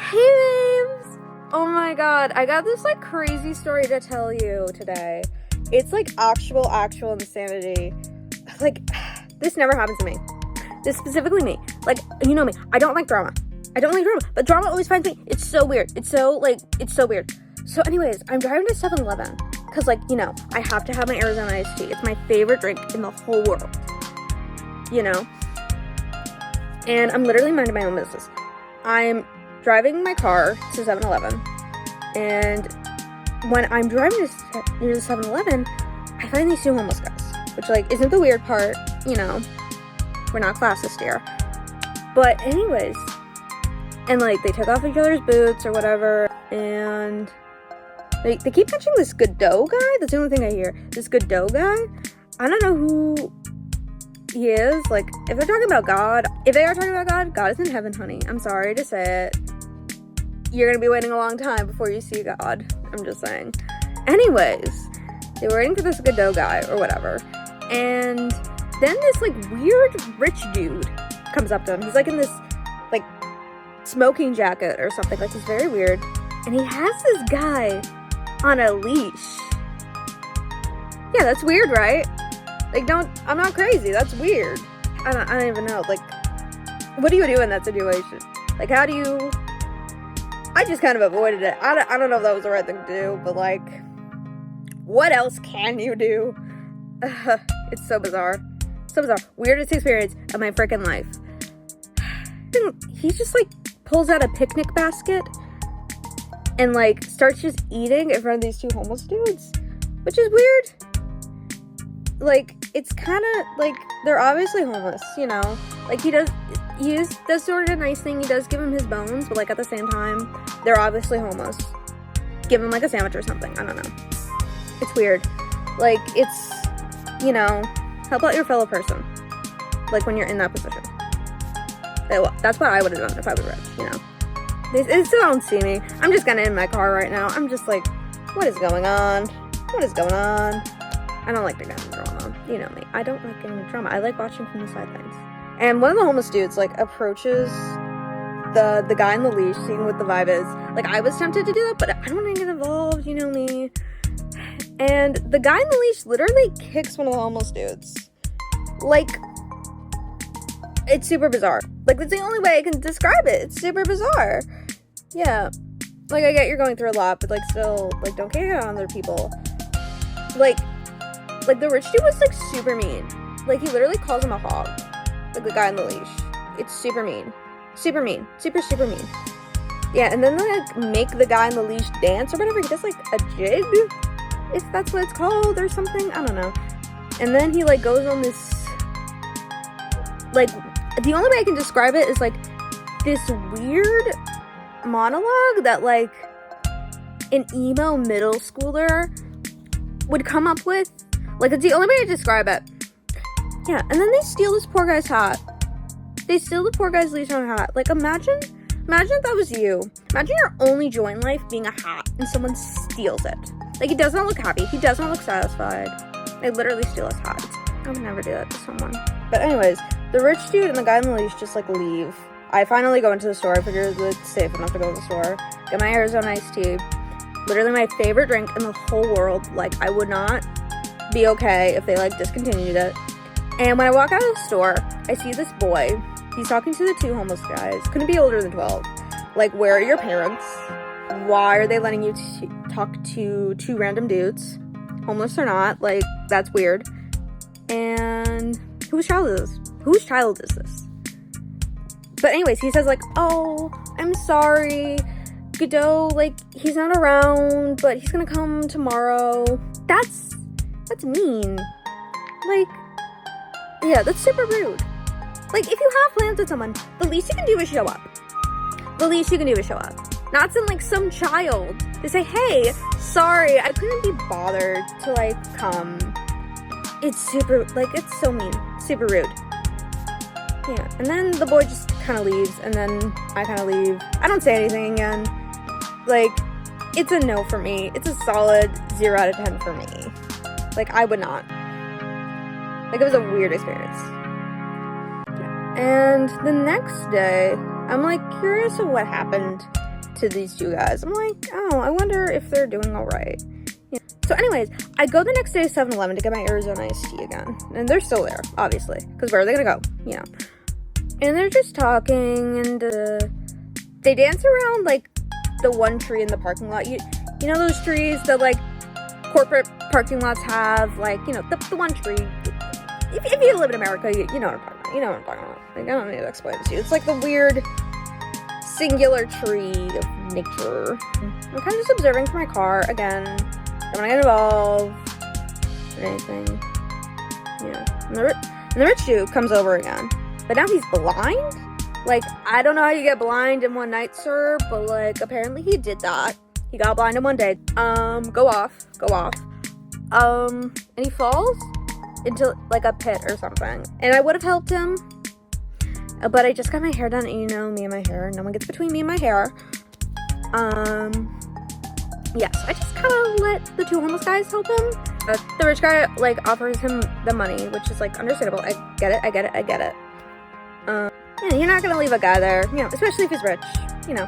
Hey babes! Oh my god, I got this like crazy story to tell you today. It's like actual insanity. Like, this never happens to me. This specifically me. Like, you know me, I don't like drama. But drama always finds me. It's so weird. It's so weird. So anyways, I'm driving to 7-Eleven because, like, you know, I have to have my Arizona iced tea. It's my favorite drink in the whole world. You know? And I'm literally minding my own business. I'm driving my car to 7-Eleven, and when I'm driving near the 7-Eleven, I find these two homeless guys, which, like, isn't the weird part, you know, we're not classist here, but anyways, and, like, they took off each other's boots or whatever, and they keep mentioning this GoDOt guy. That's the only thing I hear. This GoDOt guy, I don't know who he is. Like, if they are talking about God, God is in heaven, honey. I'm sorry to say it. You're gonna be waiting a long time before you see God. I'm just saying. Anyways, they were waiting for this GoDOt guy or whatever. And then this, like, weird rich dude comes up to him. He's, like, in this, like, smoking jacket or something. Like, he's very weird. And he has this guy on a leash. Yeah, that's weird, right? Like, I'm not crazy. That's weird. I don't even know. Like, what do you do in that situation? Like, how do you... I just kind of avoided it. I don't know if that was the right thing to do, but, like, what else can you do? It's so bizarre. So bizarre. Weirdest experience of my freaking life. He just, like, pulls out a picnic basket and, like, starts just eating in front of these two homeless dudes, which is weird. Like, it's kind of, like, they're obviously homeless, you know? Like, he does sort of a nice thing. He does give him his bones, but, like, at the same time, they're obviously homeless. Give him, like, a sandwich or something. I don't know. It's weird. Like, it's, you know, help out your fellow person. Like, when you're in that position. That's what I would have done if I was rich, you know? They still don't see me. I'm just kind of in my car right now. I'm just like, what is going on? What is going on? I don't like to get in drama. You know me. I don't like getting in drama. I like watching from the sidelines. And one of the homeless dudes, like, approaches the guy in the leash, seeing what the vibe is. Like, I was tempted to do that, but I don't want to get involved, you know me. And the guy in the leash literally kicks one of the homeless dudes. Like, it's super bizarre. Like, that's the only way I can describe it. It's super bizarre. Yeah. Like, I get you're going through a lot, but, like, still, like, don't kick it on other people. Like, the rich dude was, like, super mean. Like, he literally calls him a hog. Like, the guy on the leash. It's super mean. Super mean. Super mean. Yeah, and then they, like, make the guy on the leash dance or whatever. He does, like, a jig, if that's what it's called or something. I don't know. And then he, like, goes on this, like, the only way I can describe it is, like, this weird monologue that, like, an emo middle schooler would come up with. Like, it's the only way to describe it. Yeah, and then they steal this poor guy's hat. They steal the poor guy's leash on a hat. Like, imagine if that was you. Imagine your only joy in life being a hat and someone steals it. Like, he does not look happy. He does not look satisfied. They literally steal his hat. I would never do that to someone. But anyways, the rich dude and the guy on the leash just, like, leave. I finally go into the store. I figure it's safe enough to go to the store. Get my Arizona iced tea. Literally my favorite drink in the whole world. Like, I would not be okay if they, like, discontinued it. And when I walk out of the store, I see this boy. He's talking to the two homeless guys. Couldn't be older than 12. Like, where are your parents? Why are they letting you talk to two random dudes? Homeless or not. Like, that's weird. And whose child is this? But anyways, he says, like, oh, I'm sorry. GoDOt, like, he's not around, but he's gonna come tomorrow. That's mean. Like, yeah, that's super rude. Like, if you have plans with someone, the least you can do is show up. Not send, like, some child to say, hey, sorry, I couldn't be bothered to, like, come. It's super, like, it's so mean. Super rude. Yeah, and then the boy just kind of leaves, and then I kind of leave. I don't say anything again. Like, it's a no for me. It's a solid 0 out of 10 for me. Like, I would not. Like, it was a weird experience. And the next day, I'm, like, curious of what happened. to these two guys. I'm like, oh, I wonder if they're doing all right. Yeah. So anyways, I go the next day to 7-Eleven to get my Arizona iced tea again. And they're still there, obviously, because where are they gonna go? You know. And they're just talking, and they dance around, like, the one tree in the parking lot. You know those trees that, like, corporate parking lots have? Like, you know, the one tree. If you live in America, you know what I'm talking about. You know what I'm talking about. Like, I don't need to explain it to you. It's like the weird singular tree of nature. I'm kind of just observing from my car. Again, don't want to get involved in anything. Yeah. And the rich dude comes over again. But now he's blind? Like, I don't know how you get blind in one night, sir, but, like, apparently he did that. He got blind in one day. Go off. And he falls into, like, a pit or something. And I would have helped him, but I just got my hair done, and you know me and my hair. No one gets between me and my hair. Yes, I just kind of let the two homeless guys help him. The rich guy, like, offers him the money, which is, like, understandable. I get it. Yeah, you're not gonna leave a guy there, you know, especially if he's rich, you know.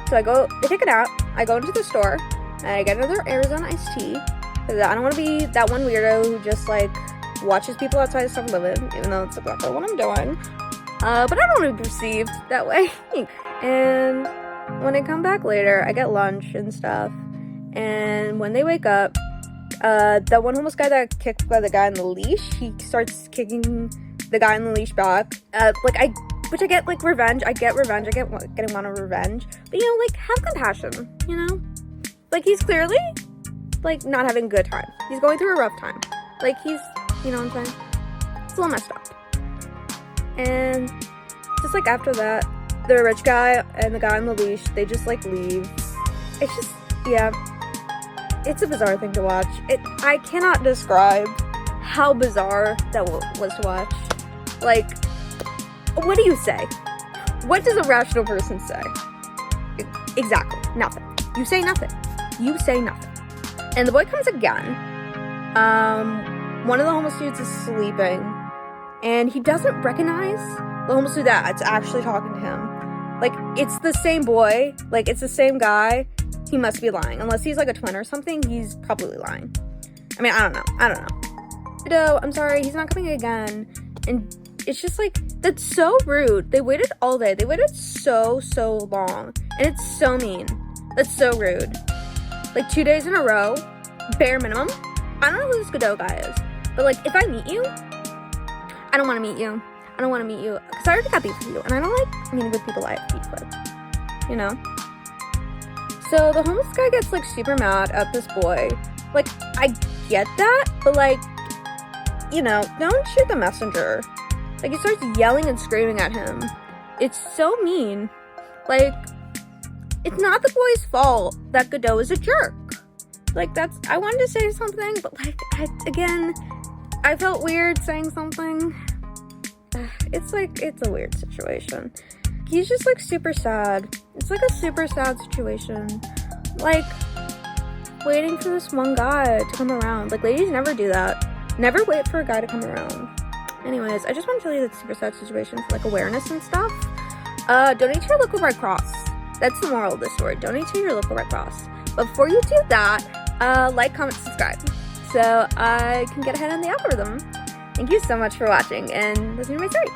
So I take it out, I go into the store, and I get another Arizona iced tea, because I don't want to be that one weirdo who just, like, watches people outside of 7-Eleven, even though it's exactly what I'm doing. But I don't want to be perceived that way. And when I come back later, I get lunch and stuff, and when they wake up, the one homeless guy that kicked by the guy on the leash, he starts kicking the guy on the leash back. Which I get, like, revenge. I get getting one of revenge. But, you know, like, have compassion, you know? Like, he's clearly, like, not having a good time. He's going through a rough time. Like, he's, you know what I'm saying? It's a little messed up. And just, like, after that, the rich guy and the guy on the leash, they just, like, leave. It's just, yeah. It's a bizarre thing to watch. I cannot describe how bizarre that was to watch. Like, what do you say? What does a rational person say? Exactly. Nothing. You say nothing. And the boy comes again. One of the homeless dudes is sleeping, and he doesn't recognize the homeless dude that's actually talking to him. Like, it's the same boy. Like, it's the same guy. He must be lying. Unless he's, like, a twin or something, he's probably lying. I mean, I don't know. No, I'm sorry. He's not coming again. And it's just, like, that's so rude. They waited all day. They waited so long. And it's so mean. That's so rude. Like, 2 days in a row, bare minimum. I don't know who this GoDOt guy is. But, like, if I meet you, I don't want to meet you. Because I already got beef with you. And I don't like meeting with people I have beef with. You know? So, the homeless guy gets, like, super mad at this boy. Like, I get that. But, like, you know, don't shoot the messenger. Like, he starts yelling and screaming at him. It's so mean. Like, it's not the boy's fault that GoDOt is a jerk. Like, I wanted to say something, but, like, again, I felt weird saying something. It's a weird situation. He's just, like, super sad. It's, like, a super sad situation. Like, waiting for this one guy to come around. Like, ladies never do that. Never wait for a guy to come around. Anyways, I just want to tell you that super sad situation for, like, awareness and stuff. Donate to your local Red Cross. That's the moral of the story. Donate to your local Red Cross. But before you do that, like, comment, subscribe, so I can get ahead on the algorithm. Thank you so much for watching and listening to my story.